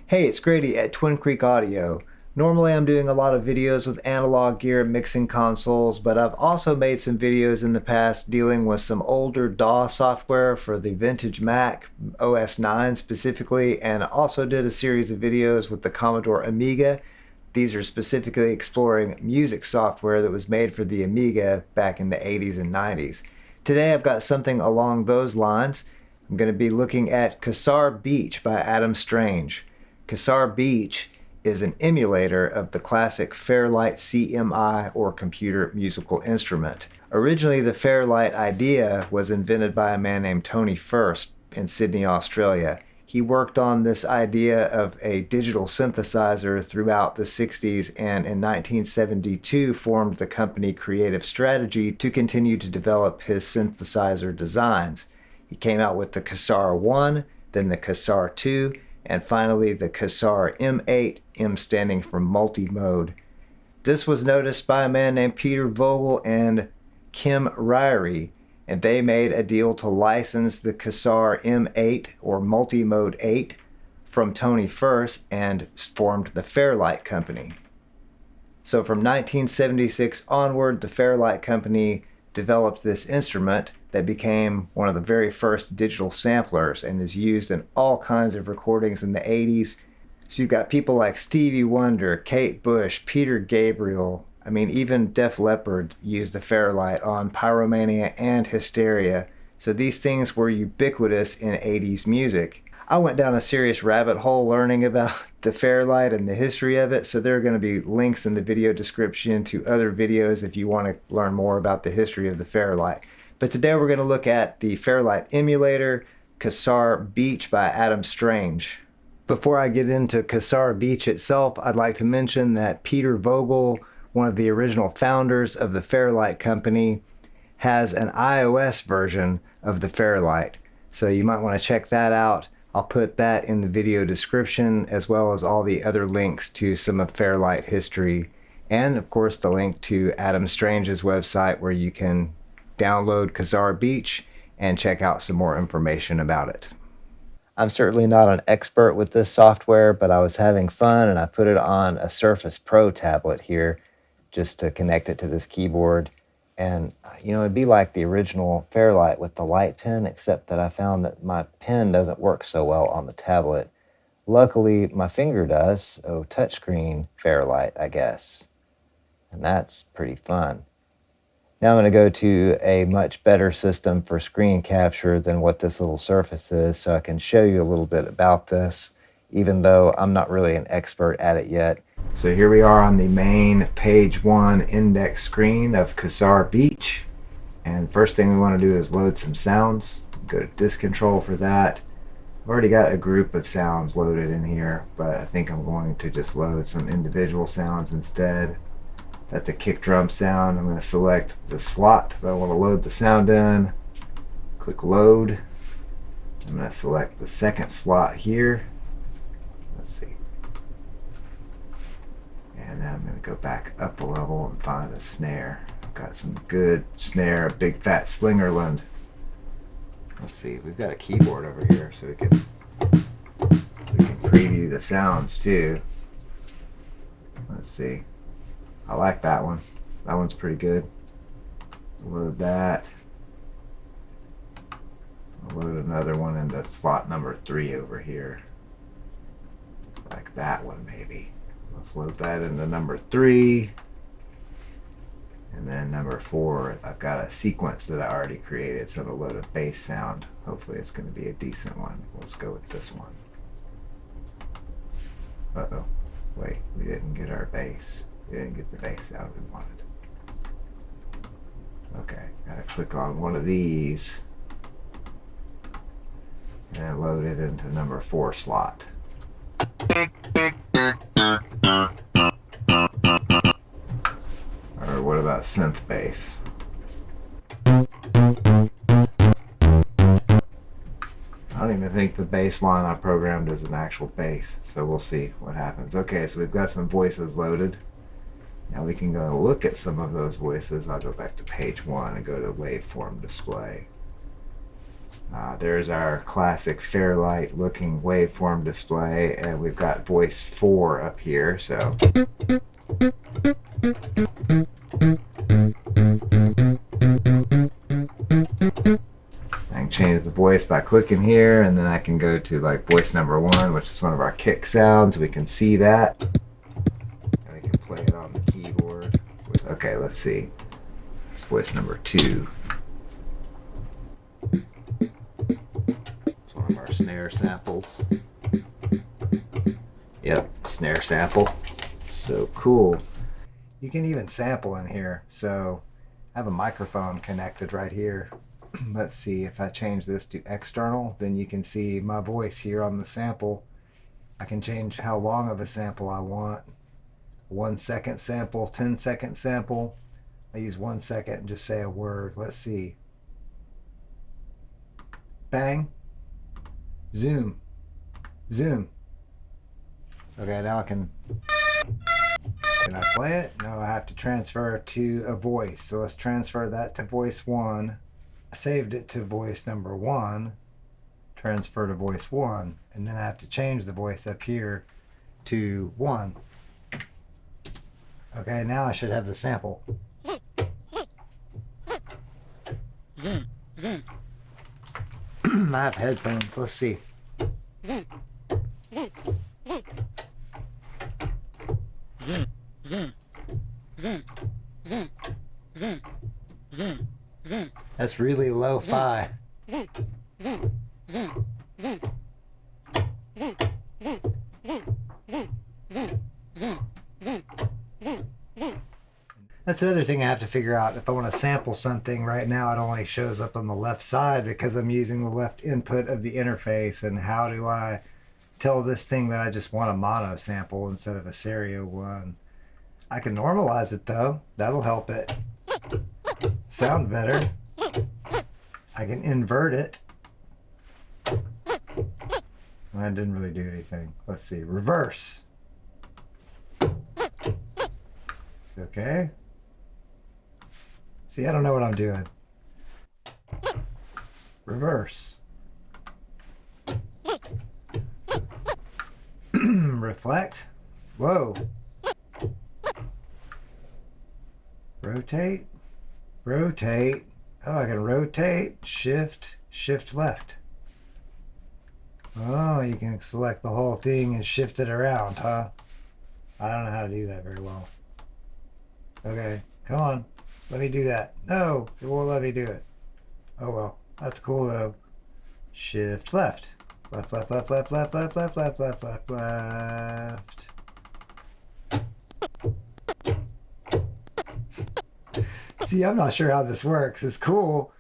Hey, it's Grady at Twin Creek Audio. Normally I'm doing a lot of videos with analog gear mixing consoles, but I've also made some videos in the past dealing with some older DAW software for the vintage Mac, OS 9 specifically, and also did a series of videos with the Commodore Amiga. These are specifically exploring music software that was made for the Amiga back in the 80s and 90s. Today I've got something along those lines. I'm going to be looking at QasarBeach by Adam Strange. QasarBeach is an emulator of the classic Fairlight CMI or computer musical instrument. Originally, the Fairlight idea was invented by a man named Tony First in Sydney, Australia. He worked on this idea of a digital synthesizer throughout the 60s and in 1972 formed the company Creative Strategy to continue to develop his synthesizer designs. He came out with the Quasar 1, then the Quasar 2, and finally the Quasar M8, M standing for multi-mode. This was noticed by a man named Peter Vogel and Kim Ryrie, and they made a deal to license the Quasar M8 or multi-mode 8 from Tony First and formed the Fairlight Company. So from 1976 onward, the Fairlight Company developed this instrument that became one of the very first digital samplers and is used in all kinds of recordings in the 80s. So you've got people like Stevie Wonder, Kate Bush, Peter Gabriel. I mean, even Def Leppard used the Fairlight on Pyromania and Hysteria. So these things were ubiquitous in 80s music. I went down a serious rabbit hole learning about the Fairlight and the history of it, so there are going to be links in the video description to other videos if you want to learn more about the history of the Fairlight. But today we're going to look at the Fairlight Emulator, QasarBeach by Adam Strange. Before I get into QasarBeach itself, I'd like to mention that Peter Vogel, one of the original founders of the Fairlight Company, has an iOS version of the Fairlight. So you might want to check that out. I'll put that in the video description, as well as all the other links to some of Fairlight history, and of course the link to Adam Strange's website where you can download QasarBeach and check out some more information about it. I'm certainly not an expert with this software, but I was having fun and I put it on a Surface Pro tablet here just to connect it to this keyboard. And, you know, it'd be like the original Fairlight with the light pen, except that I found that my pen doesn't work so well on the tablet. Luckily, my finger does. Oh, touchscreen Fairlight, I guess. And that's pretty fun. Now I'm going to go to a much better system for screen capture than what this little Surface is, so I can show you a little bit about this, even though I'm not really an expert at it yet. So here we are on the main page 1 index screen of QasarBeach. And first thing we want to do is load some sounds. Go to disk control for that. I've already got a group of sounds loaded in here, but I think I'm going to just load some individual sounds instead. That's a kick drum sound. I'm going to select the slot that I want to load the sound in. Click load. I'm going to select the second slot here. Let's see. And then I'm going to go back up a level and find a snare. I've got some good snare, a big fat Slingerland. Let's see, we've got a keyboard over here so we can preview the sounds too. Let's see. I like that one. That one's pretty good. Load that. I'll load another one into slot number 3 over here. Like that one maybe. Let's load that into number 3. And then number 4, I've got a sequence that I already created, so it'll load a bass sound. Hopefully it's going to be a decent one. Let's go with this one. Uh-oh. Wait, we didn't get our bass. We didn't get the bass sound we wanted. Okay, gotta click on one of these and load it into number 4 slot. Or what about synth bass? I don't even think the bass line I programmed is an actual bass, so we'll see what happens. Okay, so we've got some voices loaded. Now we can go look at some of those voices. I'll go back to page 1 and go to waveform display. There's our classic Fairlight looking waveform display, and we've got voice 4 up here. So I can change the voice by clicking here, and then I can go to like voice number 1, which is one of our kick sounds. We can see that, and we can play it on the keyboard. Okay, let's see. It's voice number 2. It's one of our snare samples. Yep, snare sample. So cool. You can even sample in here. So I have a microphone connected right here. Let's see, if I change this to external, then you can see my voice here on the sample. I can change how long of a sample I want. 1 second sample, 10-second sample. I use 1 second and just say a word. Let's see. Bang. Zoom. Zoom. Okay, now can I play it? No, I have to transfer to a voice. So let's transfer that to voice 1. I saved it to voice number 1, transfer to voice 1, and then I have to change the voice up here to 1. Okay, now I should have the sample. I have headphones. Let's see. That's really lo-fi. That's another thing I have to figure out. If I want to sample something right now, it only shows up on the left side because I'm using the left input of the interface. And how do I tell this thing that I just want a mono sample instead of a stereo one? I can normalize it though. That'll help it sound better. I can invert it. That didn't really do anything. Let's see. Reverse. Okay. See, I don't know what I'm doing. Reverse. Reflect. Whoa. Rotate. Rotate. Oh, I can rotate, shift, shift left. Oh, you can select the whole thing and shift it around, huh? I don't know how to do that very well. Okay, come on. Let me do that. No, it won't let me do it. Oh well, that's cool though. Shift left. Left, left, left, left, left, left, left, left, left, left, left. See, I'm not sure how this works. It's cool.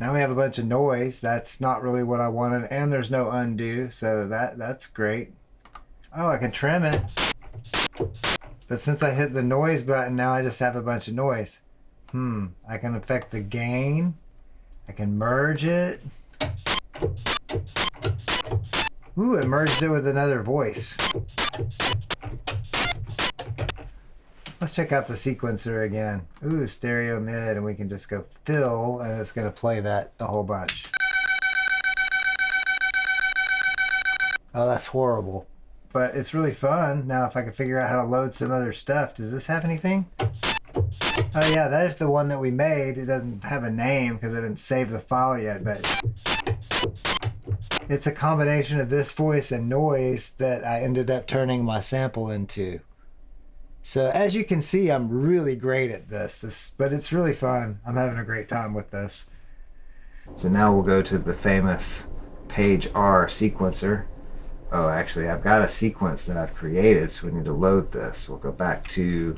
Now we have a bunch of noise. That's not really what I wanted, and there's no undo, so that's great. Oh, I can trim it. But since I hit the noise button, now I just have a bunch of noise. I can affect the gain. I can merge it. Ooh, it merged it with another voice. Let's check out the sequencer again. Ooh, stereo mid, and we can just go fill, and it's gonna play that a whole bunch. Oh, that's horrible. But it's really fun. Now if I can figure out how to load some other stuff. Does this have anything? Oh yeah, that is the one that we made. It doesn't have a name because I didn't save the file yet, but it's a combination of this voice and noise that I ended up turning my sample into. So as you can see, I'm really great at this, but it's really fun. I'm having a great time with this. So now we'll go to the famous page R sequencer. Oh, actually, I've got a sequence that I've created, so we need to load this. We'll go back to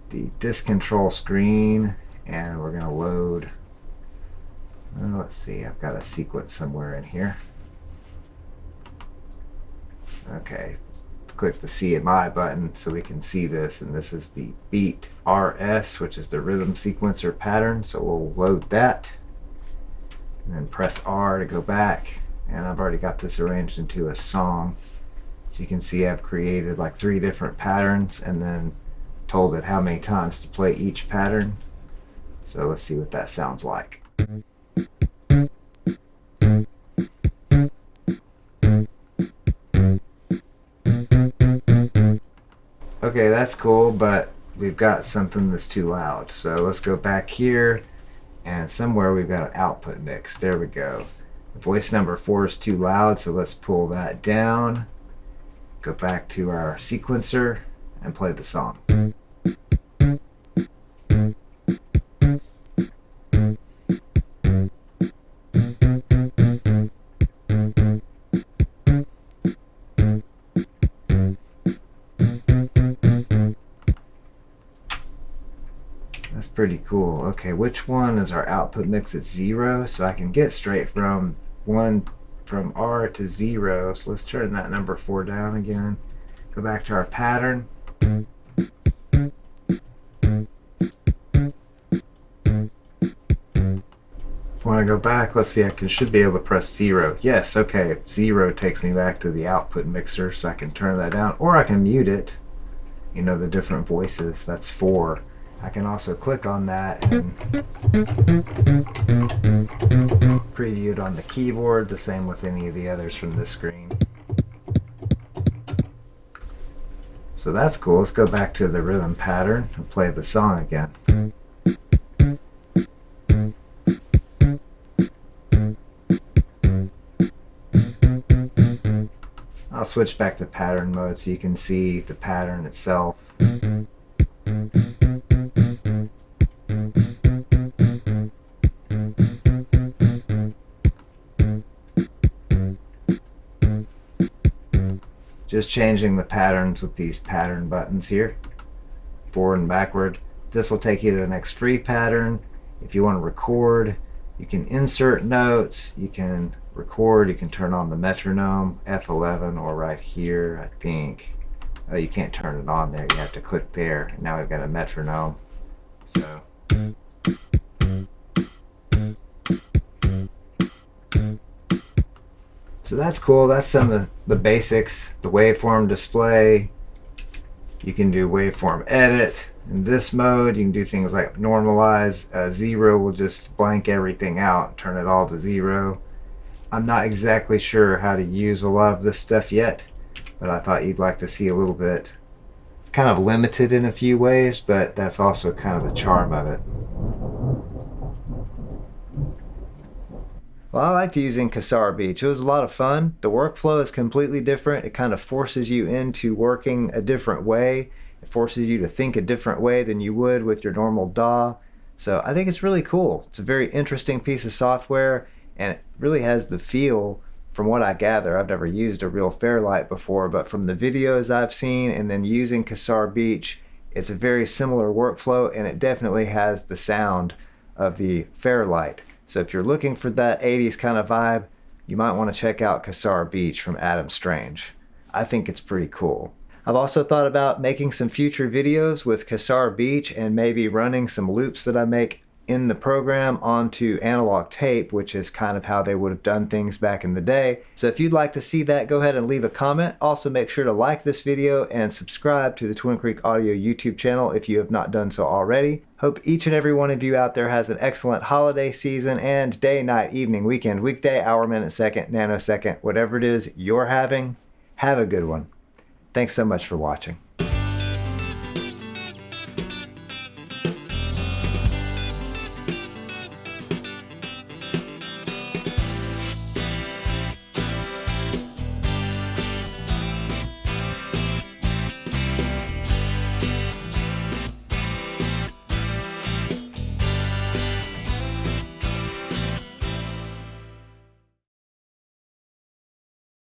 the disk control screen, and we're going to load. Let's see, I've got a sequence somewhere in here. Okay, click the CMI button so we can see this, and this is the beat RS, which is the rhythm sequencer pattern. So we'll load that, and then press R to go back. And I've already got this arranged into a song. So you can see I've created like 3 different patterns and then told it how many times to play each pattern. So let's see what that sounds like. Okay, that's cool, but we've got something that's too loud. So let's go back here, and somewhere we've got an output mix. There we go. Voice number 4 is too loud, so let's pull that down. Go back to our sequencer and play the song. That's pretty cool. Okay, which one is our output mix at 0? So I can get straight from R to 0. So let's turn that number 4 down again. Go back to our pattern. Want to go back? Let's see, should be able to press 0. Yes, okay, 0 takes me back to the output mixer, so I can turn that down, or I can mute it. You know, the different voices, that's 4. I can also click on that and preview it on the keyboard, the same with any of the others from this screen. So that's cool. Let's go back to the rhythm pattern and play the song again. I'll switch back to pattern mode so you can see the pattern itself. Just changing the patterns with these pattern buttons here, forward and backward. This will take you to the next free pattern. If you want to record, you can insert notes, you can record, you can turn on the metronome, F11, or right here, I think. Oh, you can't turn it on there, you have to click there. Now we've got a metronome. So that's cool. That's some of the basics. The waveform display. You can do waveform edit. In this mode, you can do things like normalize. 0 will just blank everything out, turn it all to 0. I'm not exactly sure how to use a lot of this stuff yet, but I thought you'd like to see a little bit. It's kind of limited in a few ways, but that's also kind of the charm of it. Well, I liked using QasarBeach. It was a lot of fun. The workflow is completely different. It kind of forces you into working a different way. It forces you to think a different way than you would with your normal DAW. So I think it's really cool. It's a very interesting piece of software, and it really has the feel, from what I gather. I've never used a real Fairlight before, but from the videos I've seen and then using QasarBeach, it's a very similar workflow, and it definitely has the sound of the Fairlight. So if you're looking for that 80s kind of vibe, you might want to check out QasarBeach from Adam Strange. I think it's pretty cool. I've also thought about making some future videos with QasarBeach and maybe running some loops that I make in the program onto analog tape, which is kind of how they would have done things back in the day. So if you'd like to see that, go ahead and leave a comment. Also, make sure to like this video and subscribe to the Twin Creek Audio YouTube channel if you have not done so already. Hope each and every one of you out there has an excellent holiday season and day, night, evening, weekend, weekday, hour, minute, second, nanosecond, whatever it is you're having. Have a good one. Thanks so much for watching.